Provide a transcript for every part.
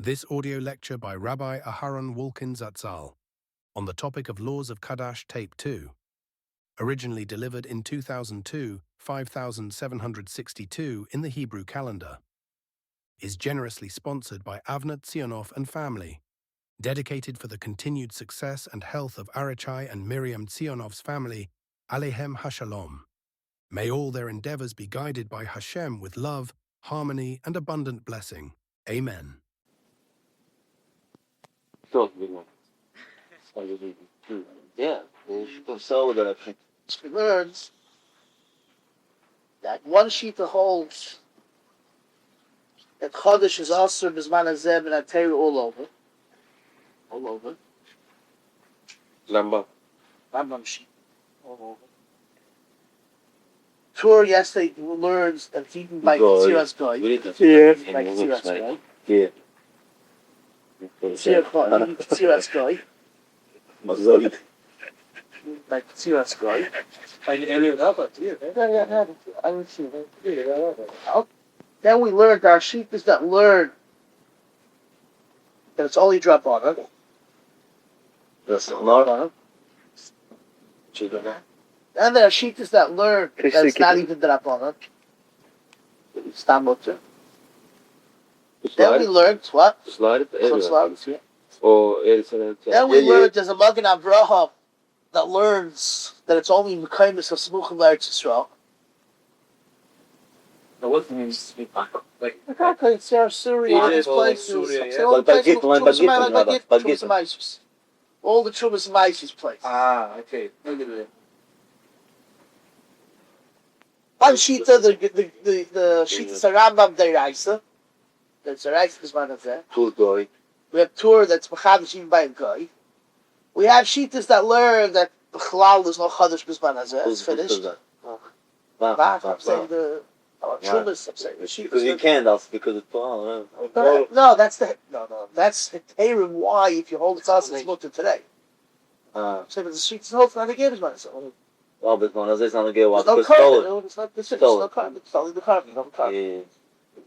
This audio lecture by Rabbi Aharon Walkin Zatzal on the topic of Laws of Khadash Tape 2, originally delivered in 2002, 5762 in the Hebrew calendar, is generously sponsored by Aleihem Tsionov and family, dedicated for the continued success and health of Arichai and Miriam Tsionov's family, Aleihem Hashalom. May all their endeavors be guided by Hashem with love, harmony, and abundant blessing. Amen. Yeah, so that we learned that one sheet holds that Khadash is also Bizman Hazeb and Atayr all over. Rambam sheet. All over. Tur yesterday we learned that it's eaten by Ketziras Goy. Yeah. By Ketziras Goy. Yeah. Ketziras Goy. Mazzolit. By Ketziras Goy. Then we learned our sheep is that learn that it's only drop on it. That's not. And there are sheep is that learn that it's not even drop on it. Stamotzer. Then we learned what? Slide it. Then we learned there's a Magen Avraham that learns that it's only Mekaymis of Smuchim L'Eretz Yisrael. Now what means to be back? Like, Okay, it's our Syria, all these places. Syria, It's yeah. all the places. Bagit. All the Trumas and Maisis place. okay. Look at it. One Shita, the Shita Sarambam Deiraisa. That's Deiraisa is one of them. Tulgoy. We have Tur that's Mechadish even by a guy. We have Shitas that learn that the Chalal is no Chadash Bizman Hazeh. It's finished. I'm saying the Trumas. I'm saying the Shitas. Because you can't, that's because it's No, that's the That's the Terim. Why, if you hold it us, it's mutter today. So but the Shitas holds not again Bizman Hazeh. Well, but one of these on the go There's no carbon. It's not the Shitas. No carbon. It's only the carbon. No carbon. Yeah.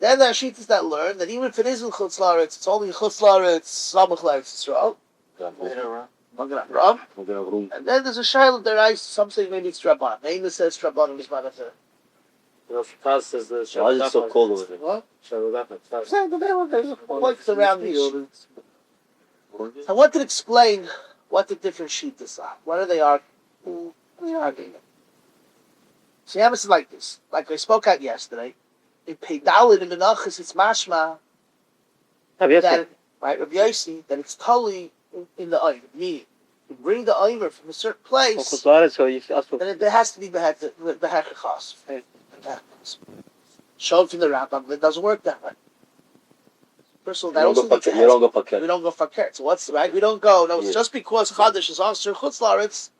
Then there are Shitas that learn that even if it isn't Chutz La'aretz, it's only Chutz La'aretz, Samach L'Eretz Yisrael. Magen Avraham. And then there's a Shiloh that I some say maybe it's Rabban. Maybe says Rabban and Bizman Hazeh. Taz says the Why is it so cold over there? What? Taz. Saying that there's points around these. I wanted to explain what the different Shitas are. What are they arguing? So Yamas is like this. Like I spoke out yesterday. In Peidalid and Menachos, it's mashma that, right, Rabbi Yossi, that it's totally in the Eimer. Meaning, you bring the Eimer from a certain place, then there has to be Behechachas. Shown from the Rambam, it doesn't work that way. First of all, that also you don't go Paket. we don't go Fakir. So what's right? We don't go. No, it's just because Khadash is also Chutz La'aretz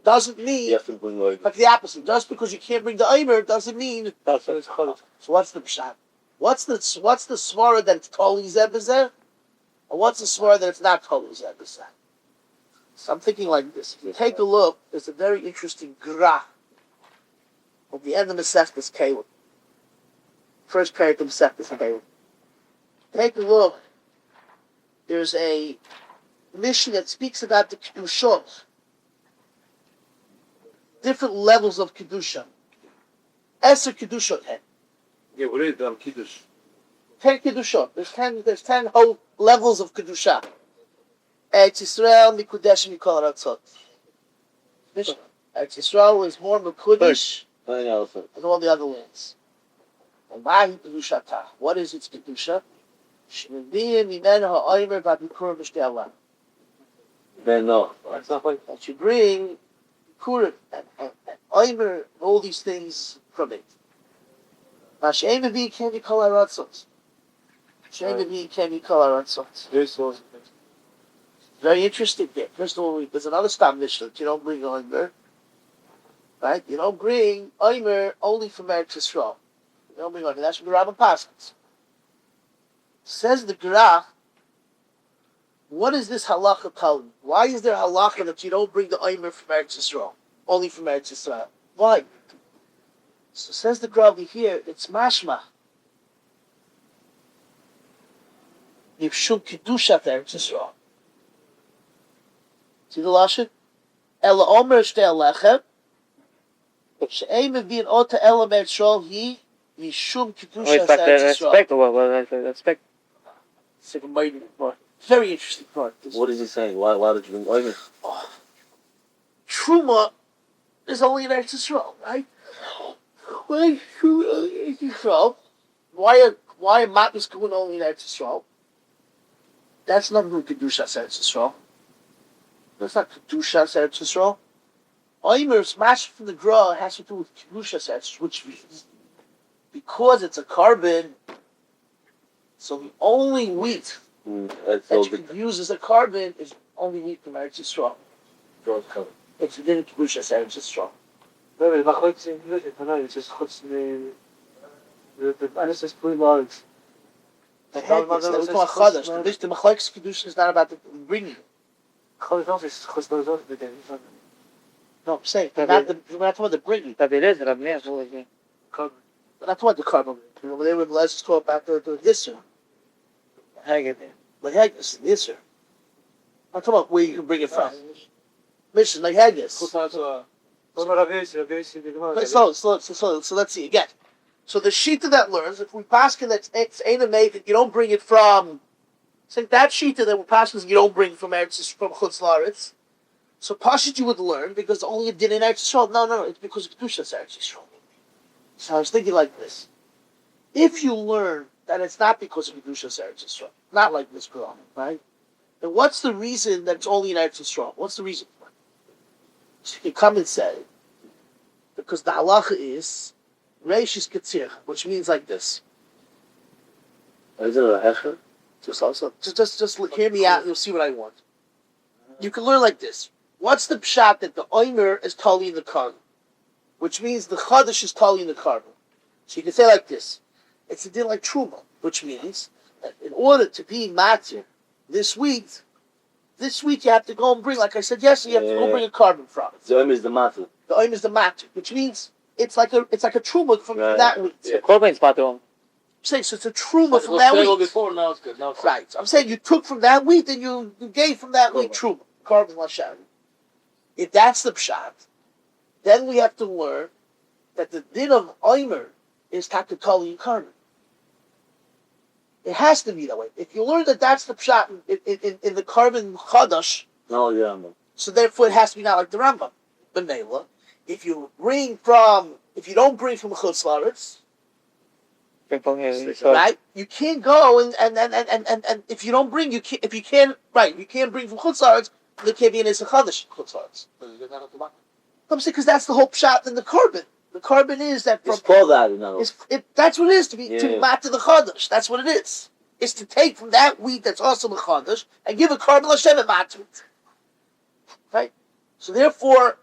doesn't mean. You have to bring oil. Like the opposite. Just because you can't bring the Eimer doesn't mean. So what's the pshat? What's the svara that it's totally zebazeh? Or what's the svara that it's not totally zebazeh? So I'm thinking like this. If you take a look, there's a very interesting graph at the end of Masechtas Kelim. First paragraph of Masechtas Kelim. Take a look. There's a mission that speaks about the Kedushot. Different levels of Kedusha. Eser Kedushot. Yeah, what is it? Kiddush. 10 Kedushot. There's 10 whole levels of Kedusha. Eretz Yisrael, Mikudesh, Mikol Aratzot. Eretz Yisrael is more Mikudesh than all the other lands. What is its Kedusha? Then no. That you bring Kurim and Oimer, all these things from it. Very interesting there. First of all, there's another stam mission that you don't bring Oimer. Right? You don't bring Oimer only from Eretz Yisrael. You don't bring Oimer. That's from the Rambam Paschals. Says the Grach, what is this halacha telling? Why is there halacha that you don't bring the Oimer from Eretz Yisrael? Only from Eretz Yisrael. Why? So says the Grach here, it's mashma Yivshum Kedushat Eretz Yisrael. See the Lashon? Ela Omer Shtei Alechem She'ei Mevin Ota Ela Eretz Yisrael Hi Yishum Kedushat Eretz Yisrael. Respect. It's like a mighty part. Very interesting part. What is he saying? Why did you bring Oimer? Truma is only in Eretz Yisrael, right? Why Truma in Eretz Yisrael? Why Mat is going only in Eretz Yisrael? That's not good Kedushas Eretz Yisrael. That's not Kedushas Eretz Yisrael. Oimer's mash from the Gra has to do with Kedushas Eretz, which means because it's a carbon, so the only wheat that you can use as a carbon is only wheat from Eretz Yisrael. It's within Kedushas Eretz Yisrael. Maybe the Chutz in English, it's just Chutz in the Anis's blue logs. That's called Chadash. The Machlekes Kedusha is not about the bringing. Chutz is Chutz. No, I'm saying we're not talking about the bringing. But it is Rabbi Aharon. We're not talking about the carbon. They were let's talk about the Yisr. Like Haggis, the Yisr. I'm talking about where you can bring it from. Mission like Haggis. So let's see again. So the Shita that learns, if we pass in that it's ain't amazing, you don't bring it from. It's like that Shita that we pass you don't bring from Eretz from Chutz La'aretz. So Pashit you would learn because only it did in Eretz Yisrael. No, it's because of Kedushas Eretz Yisrael. So I was thinking like this: if you learn that it's not because of Kedushas Eretz Yisrael, not like this Quran, right? Then what's the reason that it's only in Eretz Yisrael? What's the reason for it? So you can come and say because the halacha is Reish is Ketzir, which means like this. Is it a Hecher? Just hear me out and you'll see what I want. You can learn like this. What's the pshat that the Oimer is tali in the carbon? Which means the Khadash is tali in the carbon. So you can say like this. It's a din like Truma, which means that in order to be matir this wheat you have to go and bring, like I said yesterday, you have to go bring a carbon from it. The Oimer is the matter. The Oimer is the matir, which means it's like a Truma from that wheat. The Korban is patron. I'm saying so it's a Truma from that wheat. Before, now it's good. Now it's Right. I'm saying you took from that wheat and you gave from that wheat Truma. Carbon Lashem. If that's the pshat, then we have to learn that the din of Oimer is takatali and carbon. It has to be that way. If you learn that that's the pshat in the carbon Khadash, No, yeah, man. so therefore it has to be not like the Rambam. Benela, if you don't bring from Chutz La'aretz, right? You can't go and if you don't bring, you can't bring from Chutz La'aretz, there can't be an Issa Khadash Chutz La'aretz. I'm saying because that's the whole pshat in the carbon. The carbon is that from It's called that, you know. that's what it is to mat to the Chadash. That's what it is. It's to take from that wheat that's also the Chadash and give a carbon Hashem and mat to it. Right? So therefore,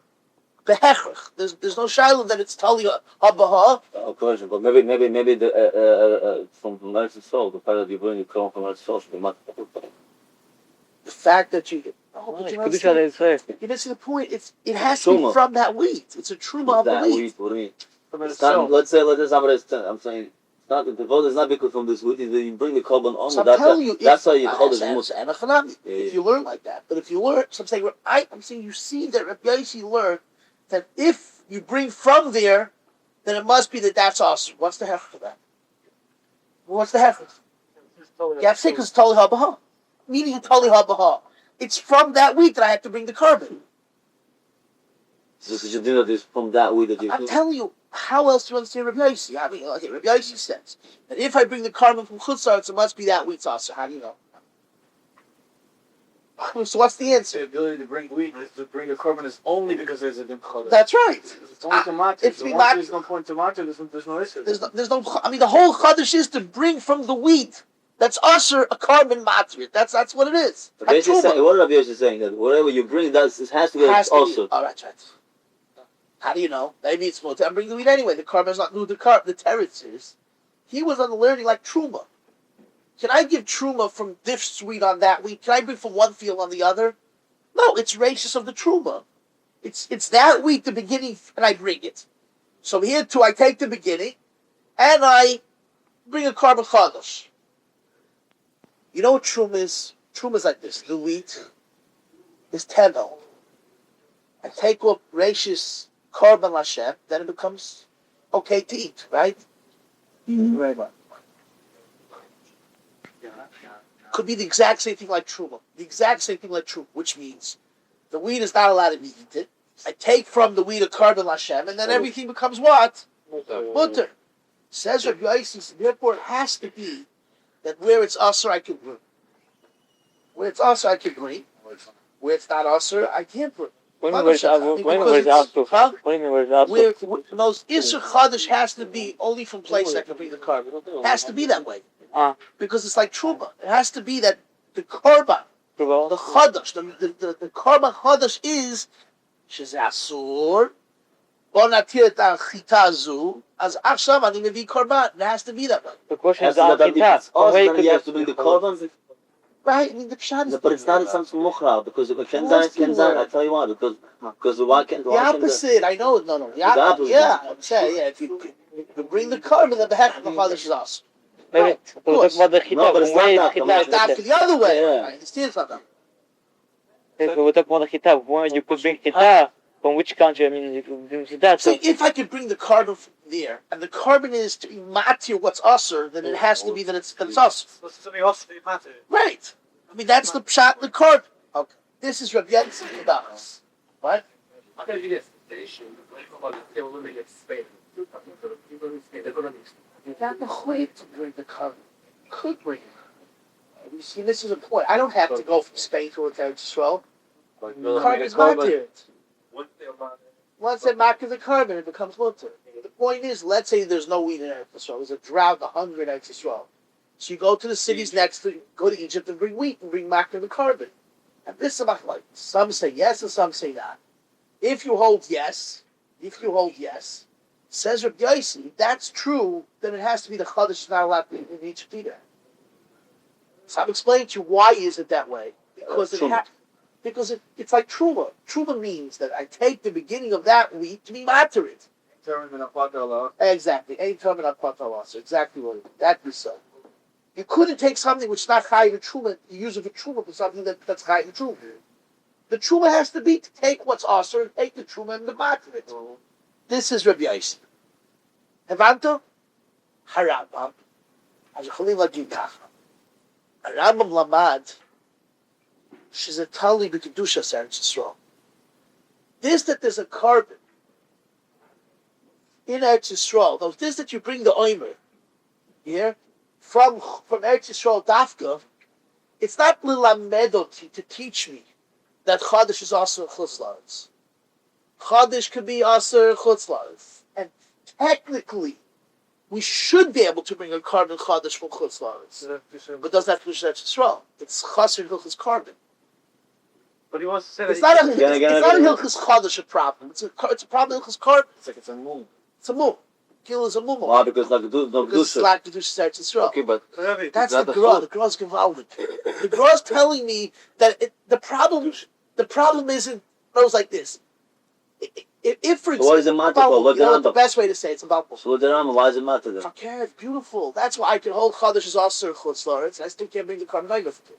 behechrich. There's no shiloh that it's tali habaha. Of course, but maybe the from Eretz Yisrael, the fact that you bring the corn from Eretz Yisrael should be matter. The fact that you but you didn't see the point. It has to be from that wheat. It's a truma of the wheat. What do you mean? Let's say I'm saying it's not the vote is not because from this wheat. You bring the carbon on. So I'm telling you, that's how you call it. If you learn like that, but if you learn, so I'm saying you see that Rabbi Yosi learned that if you bring from there, then it must be that that's awesome. What's the hefer for that? What's the hefer? You have to say because it's tali habaha, meaning tali habaha. It's from that wheat that I have to bring the carbon. So you do that is from that wheat that you. I'm telling you, how else do you understand Rabbi Yosi? I mean, okay, Rabbi Yosi says that if I bring the carbon from Chutz La'aretz, it must be that wheat's also. How do you know? So what's the answer? The ability to bring wheat, to bring a carbon is only because there's a dim Khadash. That's right. It's only to matter. It's There's no point to matter. There's no issue. There's no. I mean, the whole Khadash is to bring from the wheat. That's usher a carbon matrit. That's what it is. What Rabbi Yosi is saying that whatever you bring, it has to be also. All right. How do you know? Maybe it's more. I'm bringing the wheat anyway. The carbon is not new. The teretz is. He was on the learning like truma. Can I give truma from this wheat on that wheat? Can I bring from one field on the other? No, it's ratius of the truma. It's that wheat, the beginning, and I bring it. So here too, I take the beginning, and I bring a carbon chadash. You know what truma is? Truma is like this. The wheat is tevel. I take up rachis korban Hashem, then it becomes okay to eat, right? Very much. Could be the exact same thing like truma. The exact same thing like truma, which means the wheat is not allowed to be eaten. I take from the wheat a korban Hashem, and then everything becomes what? Mutter. Says Rabbi Yossi, therefore it has to be that where it's usher I can bring. Where it's usher I can bring. Where it's not usher I can't bring. What do you mean where it's out? What do you mean where it's out? Where those Isser Khadash has to be only from place that can bring the korban. It has to be that way. Because it's like Truma. It has to be that the korban, the Khadash, the korban Khadash is Shazasur, Bonatir Chitazu, as Achshav Ani Mevi Korban. It has to be that way. The question is Al Chitas. You have to bring the korban. Right, I mean the pshat is. But it's not something mukhra because it can I tell you why because why can't the opposite? I know. No. Yeah, I'm saying If you bring the korban, then the heck of the Khadash is us. Maybe we'll talk about the Chitas. But it's not that. It's the other way. Yeah. I understand something. We'll talk about the Chitas. When you could bring Chitas, from which country? I mean, you could bring Chitas. So if I could bring the korban from there, and the korban is to be matir what's usher, then it has to be that it's usher. So something else to be matter. Right. I mean, that's the pshat in the korban. Okay. This is Rabbi Yossi Khadash. What? I'm going to do this. The issue, they will only get Spain. You have to wait to bring the korban. Could bring it. You see, this is a point. I don't have to go from Spain to Eretz Yisrael. The korban is matir. Once they matir the korban, it becomes mutter. The point is, let's say there's no wheat in Eretz Yisrael. There's a drought, a hunger in Eretz Yisrael. So you go to the cities next to, go to Egypt and bring wheat and bring matir the korban. And this is about like, some say yes and some say not. If you hold yes, says Rabbi Yossi, if that's true, then it has to be the Khadash is not allowed in Egypt either. So I'm explaining to you why is it that way. Because it's like truma. Truma means that I take the beginning of that wheat to be matir it. Exactly. Any term in Akpat So exactly what it is. That is so. You couldn't take something which is not chayiv in truma, you use it for truma for something that's chayiv in truma. The truma has to be to take what's aser and take the truma and the matir it. This is Rabbi Yossi. Hevanto? Harambam. As a chalila gikacha. Harambam lamad. She's a tali b'kedusha Eretz Yisrael. That there's a korban in Eretz Yisrael. This that you bring the oimer here from Eretz Yisrael dafka. It's not lilamedoti to teach me that Chadash is also chutz la'aretz. Chadash could be also chutz la'aretz, and technically we should be able to bring a korban Chadash from chutz la'aretz. But doesn't have to be Eretz Yisrael. It's chaser hilchos korban. But he wants to say that it's not a hilchos Khadash a problem. It's a problem hilchos korban. It's like it's a moon. It's a mum. Gil is a mum. Why? Because like it's like Kedusha Eretz Yisrael. Okay, but that's the Gra. The Gra's involved. The Gra's telling me that the problem isn't goes like this. If for example, so what does it matter? The best way to say it's about. So why does it matter then? Okay, it's beautiful. That's why I can hold Khadash as also chutz la'aretz, and I still can't bring the korban with it.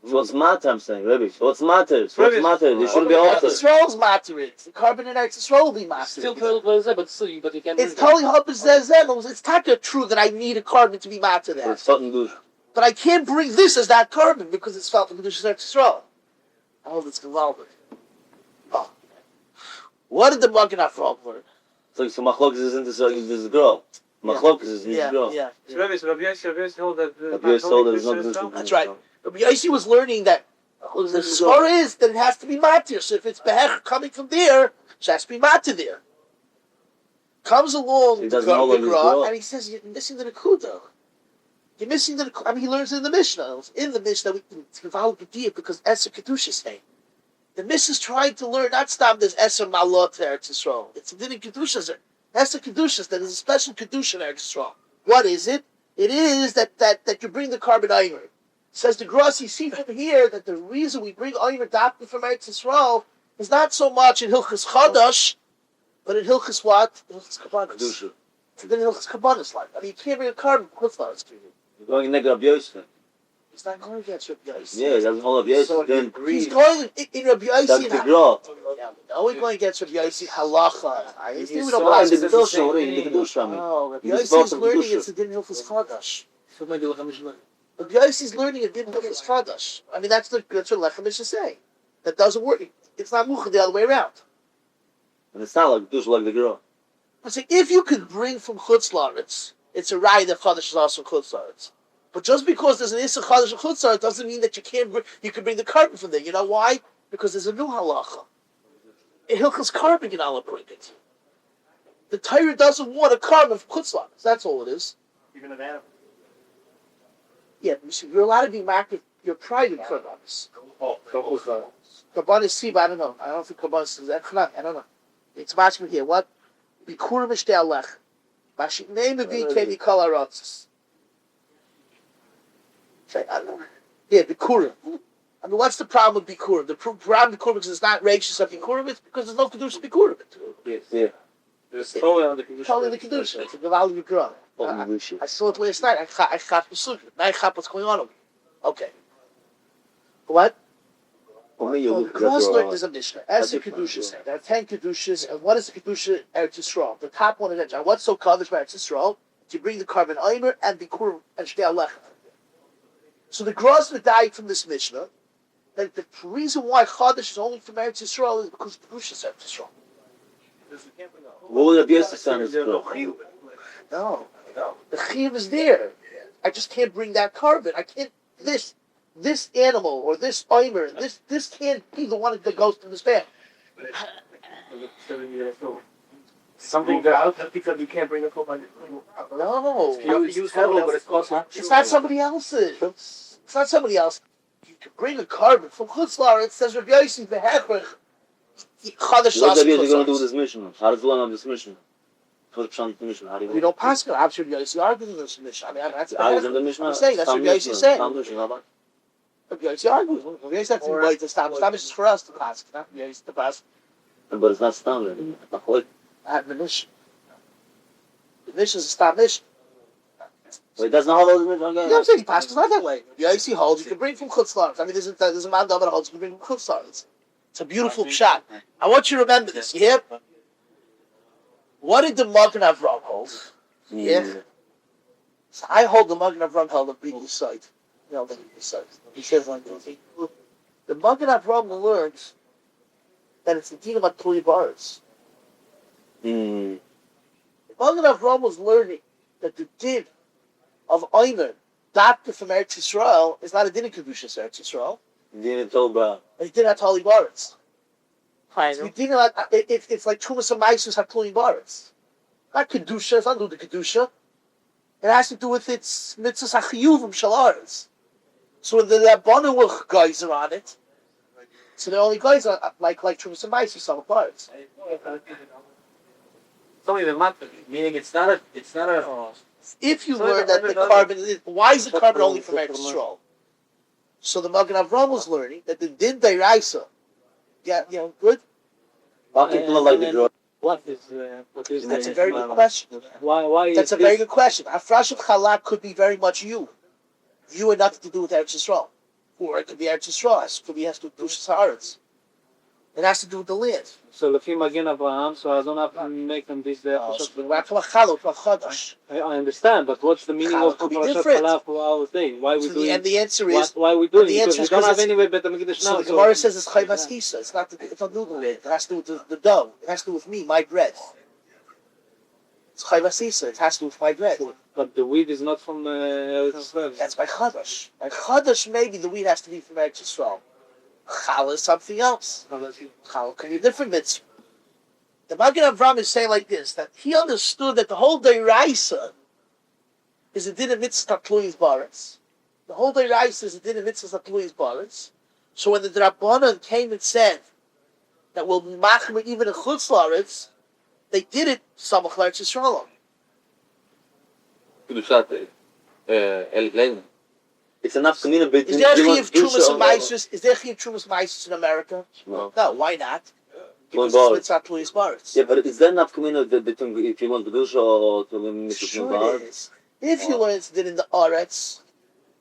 What's matter? I'm saying, Rabbi. What's matter? It shouldn't be altered. Yisrael's matter it. The korban in Eretz Yisrael will be matter. Still but you can't. It's totally happened. It's not true that I need a korban to be matter there. It's something good. But I can't bring this as that korban because it's felt in Kedusha Eretz Yisrael. Oh, that's gewaldig. Oh, what did the Magen Avraham learn? So machlokes isn't this girl. Machlokes is this girl. Yeah. So Rabbi Yossi told that. Rabbi Yossi told that it's not this. That's right. Rabbi Yossi was learning that the svara is that it has to be matir. So if it's behech coming from there, it has to be matir there. Comes along the Gra, and he says, "You're missing the nekuda. You're missing the. I mean, he learns it in the Mishnah. In the Mishnah, we can develop the deal because Eser Kedusha is saying the Mishnah is trying to learn not stop this Eser Malot there Eretz Yisrael. It's a din in Kedusha. Eser Kedusha that is a special Kedusha in Eretz Yisrael. What is it? It is that you bring the korban aymer. Says the Gross, you see from here that the reason we bring aymer adopted from Eretz Yisrael is not so much in Hilchas Chadash, but in Hilchas what? Hilchas Kabbanis. It's in Hilchas Kabbanis like. I mean, you can't bring a korban with us. You're going next Rabbi Yosef. He's not going against Rabbi Yossi. Yeah, he doesn't hold Rabbi Yosef. Then He's going in Rabbi that's Yossi. the Gra. No, we're going against Rabbi Yossi halacha. In the Khadash, in the Khadash, No, Rabbi He's Yossi is brought learning from it's a din hilchos Khadash. So maybe look how much money. Rabbi Yossi is learning a din hilchos Khadash. I mean, that's what Lechem is saying. That doesn't work. It's not mucha the other way around. And it's not like Khadash like the Gra. I say, if you could bring from Chutz La'aretz, it's a right that Khadash is also Chutz La'aretz. But just because there's an Issa Khadash and Chutz La'aretz doesn't mean that you can bring the carbon from there. You know why? Because there's a new halacha. In Hilchos carbon, you're not allowed to bring it. The Torah doesn't want a carbon from Chutz La'aretz. That's all it is. Even an animal. Yeah, you're allowed to be marked your private karbanis. Oh, Karbanis Siba, I don't know. I don't think karbanis is that. I don't know. It's matching here. What? Bikurim Mishtei Alech. Bashik name of Kemi Kol Aratzis. I don't know. Yeah, Bikurim. I mean, what's the problem with Bikurim? The problem with Bikurim is it's not rachis of Bikurim, it's because there's no Kedusha Bikurim. Yes, yeah. there's totally on the Kedusha. Totally the Kedusha. It's a Gavaldi Bikurim. I saw it last night. I chap the sukkah. Now I chap what's going on over here. Okay. What? Grosler is a Mishnah. As the Kedusha say, there are 10 Kedushas, and what is the Kedusha Eretz Yisrael? The top one is that. What's so Khadash by Eretz Yisrael? You bring the carbon Eimer and Bikurim and Shtei Alechem. So the Grosler died from this Mishnah. That the reason why Khadash is only from Eretz Yisrael is because Kedusha is Eretz Yisrael. What would Rabbi Yosef say? No. The Chiyuv is there. I just can't bring that carbon. I can't. This animal or this Eimer, this can't be the one that goes to the span. Something that because you can't bring a cold body. No. You have to use heavily, but it's costly. It's not somebody else's. It's not somebody else. You can bring a carbon from Chutz La'aretz. It says Rabbi Yossi v'hechrech Chadash What are Chutz you going to do with La'aretz. this mission? How does one have this mission? For the mission, how do you We don't pass it. I'm sure Rabbi Yossi argues in this mission. I mean, that's I was in the mission. I'm saying that's what Rabbi Yossi saying. How Rabbi Yossi argues. Rabbi Yossi has to invite the Stam. Stam is for us to pass. Not Rabbi Yossi to pass. But it's not standard. It's not like. I have the mission. The mission is a Stam mission. Wait, that's not how those missions You know what I'm saying? He passes not that way. Rabbi Yossi holds you can bring from Chutz La'aretz. I mean, there's a man that holds you can bring from Chutz La'aretz. It's a beautiful shot. I want you to remember this. You hear? What did the Magen Avraham hold? Yeah. So I hold the Magen Avraham held a big side. You know, the big side. He says like this. The Magen Avraham learns that it's the deal about Tuli Baris. The Magen Avraham was learning that the din of Eimer, adopted from Eretz Yisrael, is not a din of Kedushas Eretz Yisrael. Didn't tell about. It's a din of Tuli Baris. It's like Trumas and Maisus have Tuli Baris. Not Kedusha, it's not to do with the Kedusha. It has to do with its mitzvahs achiyuvim shalaris. So when the Rabbanuach guys are on it, so the only guys are like Trumas and Maisus, some parts. It's only the matter, meaning it's not a. If you learn that the carbon, why is the carbon only from Eretz Yisrael? So the Magen Avraham was learning that the din deraisa, good. Why people like the girl? What is That's a very good question. Why? That's a very good question. Afrash of Chalak could be very much you. You had nothing to do with Eretz Yisrael. Or it could be Eretz Yisrael. It could be has to do with Saaretz. It has to do with the land. So Lefi Magen Avraham, so I don't have to make them this there. I understand, but what's the meaning of Parashat Chalak for our day? Why we doing? And the answer is why we doing? the Because answer we is don't have anyway Beit HaMikdash now. So the Gemara says it's Chayvas Hisa. It's not to do with it. It has to do with the dough. It has to do with me, my bread. It's Chayvas Hisa. It has to do with my bread. But the wheat is not from Eretz Yisrael. That's by Khadash. By Khadash, maybe the wheat has to be from Eretz Yisrael. Challah is something else. Challah can be different mitzvah. The Magen Avraham is saying like this, that he understood that the whole Deiraisa is a din of mitzvah Tatluis Baretz. The whole Deiraisa is a din of mitzvah Tatluis Baretz. So when the Drabanan came and said that we'll be machmer even in Chutz La'aretz, they did it Samach L'Eretz Yisrael. It's enough to mean a bit. Is there Chiyav Trumas and Maisus? Is there Chiyav Trumas and Maisus in America? No. No, why not? Because it's not Tluis Baretz. Yeah, but is there enough community between if you want to do so or to Sure it is. If you learn to do it in the Aretz,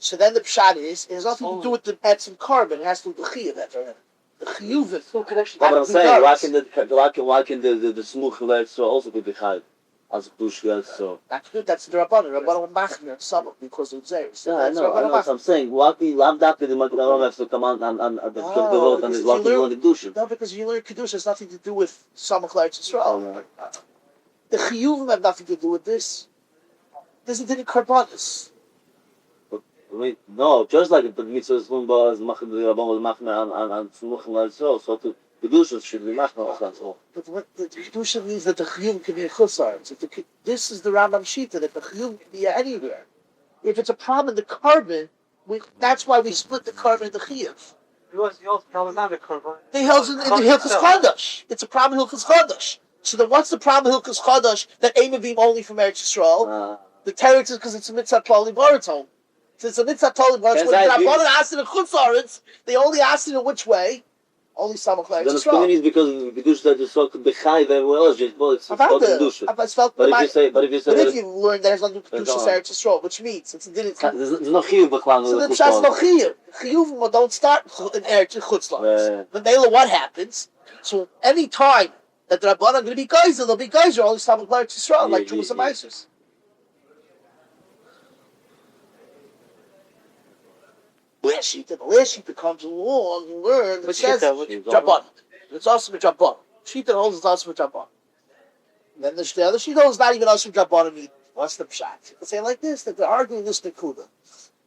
so then the pshat is, it has nothing to do with the etz and carbon, it has to do with the chiyuv. The chiyuv. No connection. But I'm saying, why can the smuch let's also be behind as a push so? That's good. That's the Rabbanon. Rabbanon machmir some because of Zeus. Yeah, I know what I'm saying. Why we love that the Rabbanon have to come on and the road and what we want to do. No, because you learn Khadash has nothing to do with Samach L'Eretz Yisrael. The chiyuvim have nothing to do with this. There's a din karbanis. No, just like the mitzvah Zlumba is machmir, the Rabbanon was machmir and smuch let's so to the Kedusha should be machmir also. But what the Kedusha means that the chiyuv can be a chusar. This is the Rambam Shita, that the chiyuv can be anywhere. If it's a problem in the carbon, that's why we split the carbon and the chiyuv. He was problematic carbon. They held in the Hilchas Khadash. It's a problem in Hilchas Khadash. So then what's the problem in Hilchas Khadash that Eimavim only from Eretz Yisrael? The teretz is because it's a mitzvah klali baritone. So it's a mitzvah klali baritone. When Rabbanan asked in the Chutz Aretz, they only asked in which way? Only Samach L'Eretz Then the Yisrael. is because the Kedusha that you saw could be high everywhere else. It's called Kedusha. But if you learn that there's nothing to Kedusha Eretz Yisrael, which means it's there's no chiyuv b'klan. so the pshat's no chiyuv. Chiyuvim don't start in Eretz Chutzlars. But Mela, what happens? So any time that the Rabbanan are going to be geyser, they'll be geyser only Samach L'Eretz Yisrael, like Trumas and Meisus. Last sheet comes along and learns. It says Rabbanan. It's also with Rabbanan. Sheet that holds is also with Rabbanan. Then the other sheet holds not even also with Rabbanan. What's the pshat? They say like this, that they're arguing this nekuda.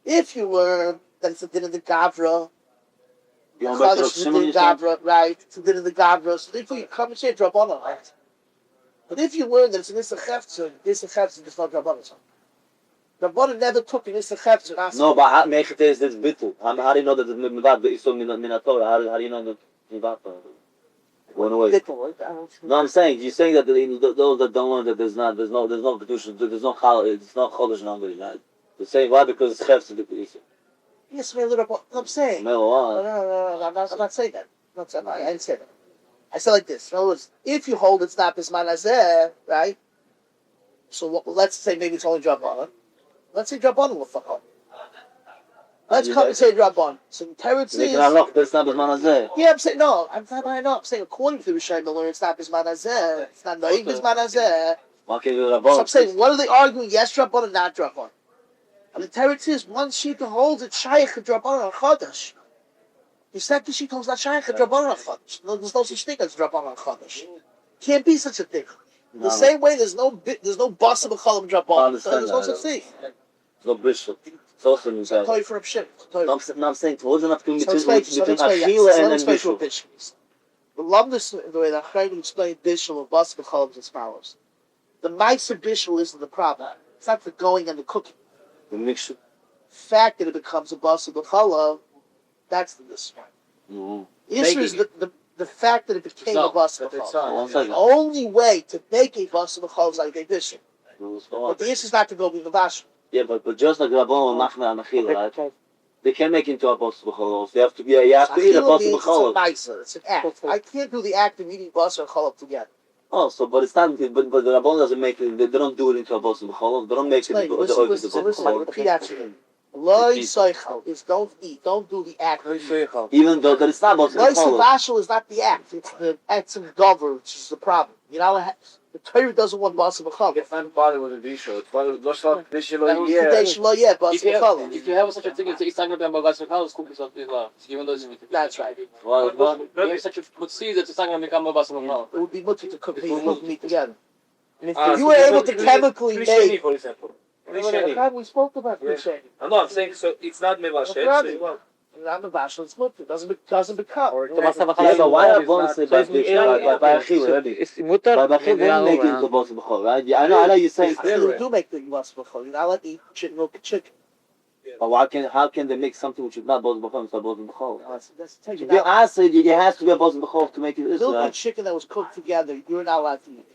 If you learn that it's a din of the Gavra, Khadash is a din of the Gavra, right? It's a din of the Gavra, so therefore you come and say Rabbanan, right? But if you learn that it's an Issa Chefzer, it's not Rabbanan. Rabbanan never took an Issa Chefzer. No, but how mechet is this bittul? How do you know that it's mivad beisom min Torah? How do you know that mivad went away? No, I'm saying you're saying that those that don't learn that there's no kedusha, there's no chal, it's not chodesh number. You're saying why? Because it's chefs to the kedusha. Yes, I'm saying. No, I'm not saying that. I didn't say that. I said like this. In other words, if you hold it's not bisman hazeh, right? So let's say maybe it's only Rabbanan. Let's say Rabbanan will fuck up. Let's come and say Rabbanan. So the teretz is. Yeah, I'm saying no. I'm saying according to the Rishayim, it's not bisman hazeh. It's not noig bisman hazeh. So I'm saying, what are they arguing? Yes, Rabbanan, not Rabbanan. And the teretz is one sheet holds it shaykh Rabbanan and Khadash. The second sheet holds not shaykh Rabbanan and Khadash. There's no such thing as Rabbanan and Khadash. Can't be such a thing. The same way, there's no bus of a Chalam Rabbanan. There's no such thing. No bishop. It's also new. I'll tell you for a shit. I'm saying towards enough between Achila and then bishop. The lumdus, the way that Chayim explained bishul of bus of Chalam is as follows: the mice of bishul isn't the problem. It's not the going and the cooking. The mixture. The fact that it becomes a bus of Chalam, that's the discipline. Issue is the fact that it became a bus of Chalam. The only way to make a bus of Chalam is like a bishul. But the issue is not to go be the vash. Yeah, but just like Rabbanon and Machna and Achila, right? They can make into a bus of Chalam. You have to eat a bus of Chalam. It's an act. I can't do the act of eating bus or Chalam together. Oh, so but it's not. But the Rabbanon doesn't make it. They don't do it into a bus of Chalam. They don't make it into the listen. Repeat after me. Loi soichel is don't eat. Don't do the act. Even though that it's not bus of Chalam. Loi is not the act. It's the acts of gover, which is the problem. You know, the Torah doesn't want bus of Chalam. It's not bothered with the Visho. It's bothered with bus of If you have such a thing, it's not going to be a bus of Chalam. Cook yourself as well. Even though that's right. You have such a good seed that it's not going to become a bus of Chalam. It would be much to cook meat together. And if you were able to chemically make, for example. we spoke about cliche. No, I'm saying so. It's not mevashet. Not the vash, it's mutter. Doesn't become. So why are bones say by Achila already? It's mutter. By Achila they make it into bus of Chalam, right? Yeah, I know you're saying. You do make the bus of Chalam. You're not allowed to eat chicken, milk, and chicken. But how can they make something which is not bus of Chalam instead of bus of Chalam? That's take it You out. asked it, it has to be a bus of Chalam to make it. Milk and chicken that was cooked together, you're not allowed to eat.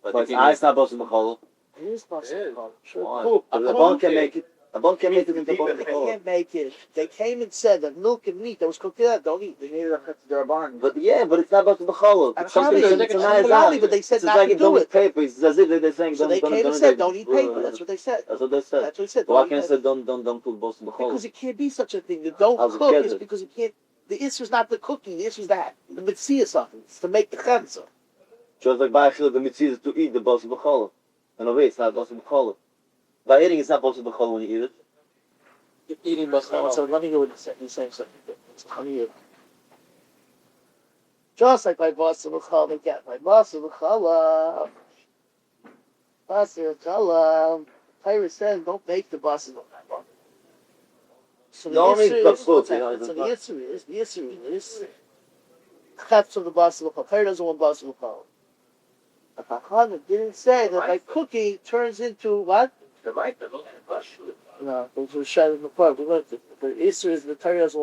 But it's not bus of Chalam. It is bus of Chalam. Sure. The bone can make it. A bone can't make it into They can't make it. They came and said that milk and meat that was cooked in that don't eat. They needed a cut to their barn. But yeah, but it's not about the b'cholov. And It's something probably, that's nice. but they said It's not like to it do don't it. eat paper. It's as if they're saying So they came and said, don't eat paper. That's what they said. That's what they said. That's what they said. Why Don't can't eat I say paper. don't cook both b'cholov? Because it can't be such a thing. You don't How's it cook is together? because you can't. The issue is not the cooking. The issue is that the mitzvah is something. It's to make the chenza. Just like by the mitzvah is to eat the boss b'cholov. And over it's not boss b'cholov. By eating, it's not boss b'cholov when you eat it. Eating basal. So let me hear what he's saying. Something different. Let me hear. Just like my boss will call me, get my boss will call. Boss will call. Pirate says, don't make the bosses. So the Don't answer make the is, food, what's you know, happening? So it's the answer is, cuts of the boss will call. Pirate doesn't want boss will call. But Chacham didn't say that by cooking turns into what? The might be looking at us. No, those were shot in the park. We learned it. The answer is the Torah doesn't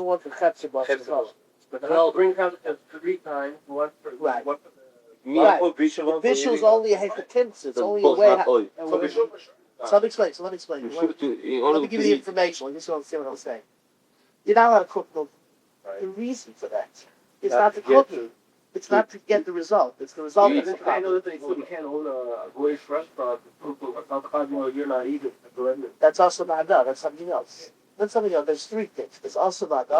want the chetz of boss will call. But I'll bring out 3 times. What? Right. What? Right. The bishul is only a hecatimtz. It's only a way. So let me explain. Let me give you the information. You just don't understand what I'm saying. You're not allowed to cook milk. The reason for that is not the cooking. It's not to get the result. It's the result that's the problem. You can't hold a Goyish restaurant. You're not eating. That's also not no. That's something else. That's something else. There's 3 things. There's also not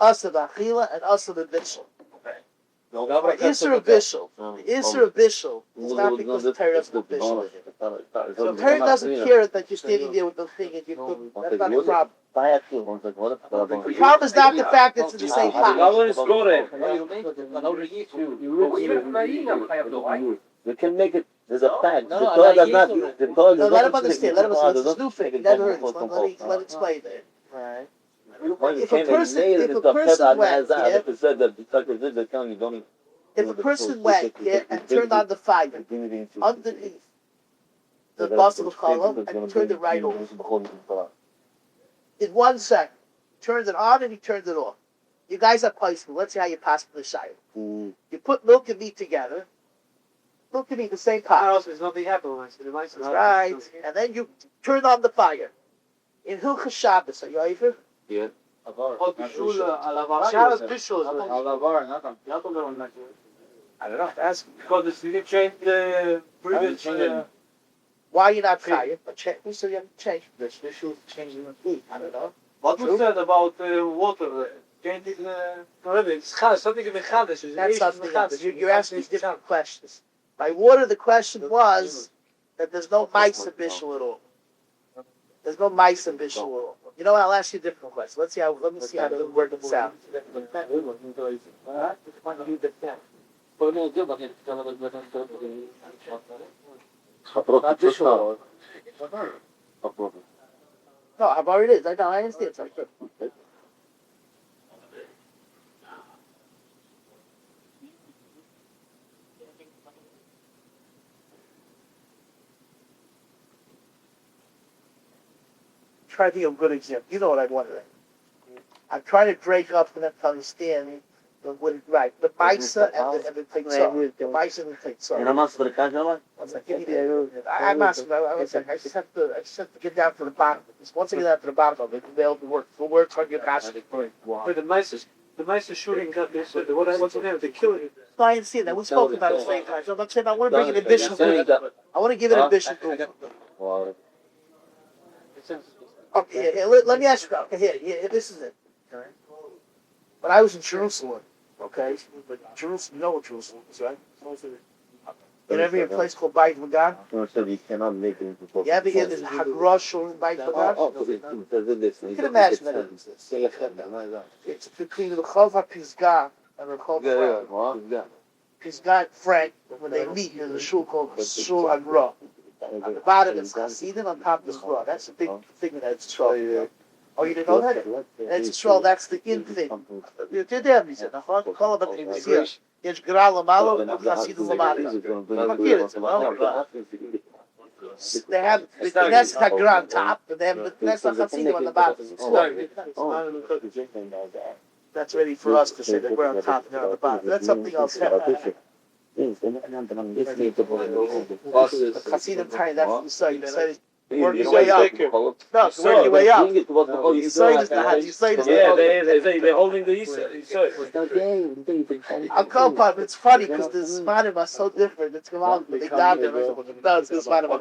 asa b'achila, and asa b'bishul. The Isser of Bishul. The Isser of Bishul is not because the Torah doesn't want Bishul. So the Torah doesn't care that you're standing there with the thing and you cook. That's not a problem. The problem is not the fact that it's in the same pot. You can make it. There's a fact. No, The Torah does not. The Torah No, does let not him understand. Let him understand. It's a new thing. He never heard it. Let it explain it. Right. If a person went, if a person went and turned on the fire underneath the basal column and turned it right off in 1 second, turned it on and he turned it off. You guys are placement. Let's see how you pass the shire. You put milk and meat together. Milk and meat, the same pot. There's nothing happening. Right. And then you turn on the fire. In Hilchas Shabbos, are you over? Yeah. Shabbos bishul. I don't know. That's because the city changed the previous. Why are you not chayiv? But we still haven't changed. The bishul changing the food. I don't know. What was said about water? Changing it's Chadash. Something in the Khadash. That's something else. You're asking me different questions. By water, the question was that there's no mice in bishul at all. There's no mice in bishul at all. You know what? I'll ask you a different question. Let me see how to work this out. No, I've already is. I know. I understand. It's like, try to think of a good example. You know what I'm wondering. I'm trying to break up and to understand what right. The Maisa and the Tzar. The Maisa and the Tzar. And I'm asking for the contract. I'm asking. I just have to get down to the bottom. Once I get down to the bottom of it, they'll work. We'll work on your passion. But the mice are shooting got this. What's the name? They kill it. No, I understand that. We spoke about it the same time. So I'm saying I want to bring an ambition to it. I want to give it ambition to it. Okay, here, let me ask you. Okay, here, this is it. Okay. When I was in Jerusalem, okay, but Jerusalem, you know what Jerusalem is, right? You ever hear a place called Beit Lagan? You cannot make it into You ever hear this Hagrosh or Beit Lagan? You can imagine that it's this. It's between the Chov HaPizgah and the Chov HaPizgah. Pisgah and Frank, when they meet, there's a shul called Shul Hagrosh. On the bottom it's Hasidim, on top is Ra. That's a big thing that it's Yisrael. Oh, you didn't know that? That's Yisrael, that's the in thing. You did that, he said. Nachon, call about the Messiah. Yesh Gra Lamalo, and Hasidim Lamalo. Fakir, it's they have the Knesset HaGra on top, and they have the Knesset HaChasidim on the bottom. That's ready for us to say that we're on top and they're on the bottom. That's something else. The Hasidim tell you that's the side. Work your way up. No, work your way up. You say this. They're holding the Yisrael. I'll call part, but it's funny because the Zmanim are so different. It's gewaldig. They down there. No, it's the Zmanim are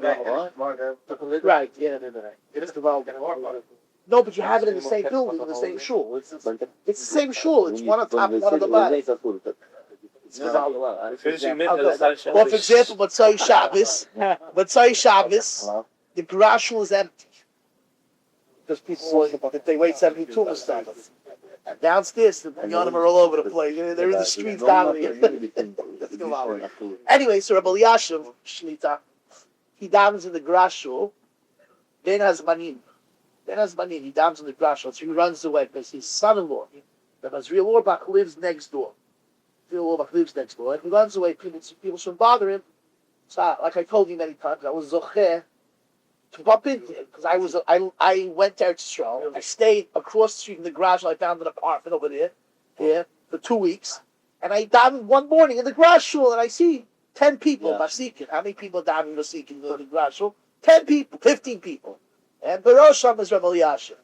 right, yeah. It is gewaldig. No, but you have it in the same building, in the same shul. It's the same shul. It's one on top, one on the bottom. It's gewaldig. Well, for example, Motzei Shabbos, the garage shul is empty. Because people, they wait 72 and stuff. And downstairs, the Yonim are all over the place. They're in the streets down here. Anyway, so Rabbi Yashiv, Shlita, he downs in the garage shul. Then has manim. He downs in the garage shul. So he runs away because his son-in-law, Rabbi Zriel Orbach, lives next door. And he runs away. People shouldn't bother him. So, like I told you many times, I was zocher to bump into him because I went to Eretz Yisrael. I stayed across the street in the garage. I found an apartment over there, for 2 weeks. And I down one morning in the garage shul, and I see 10 people. Masikin. How many people down in Masikin in the garage shul? 10 people, 15 people. And Barosham is Rabbi Yashiv.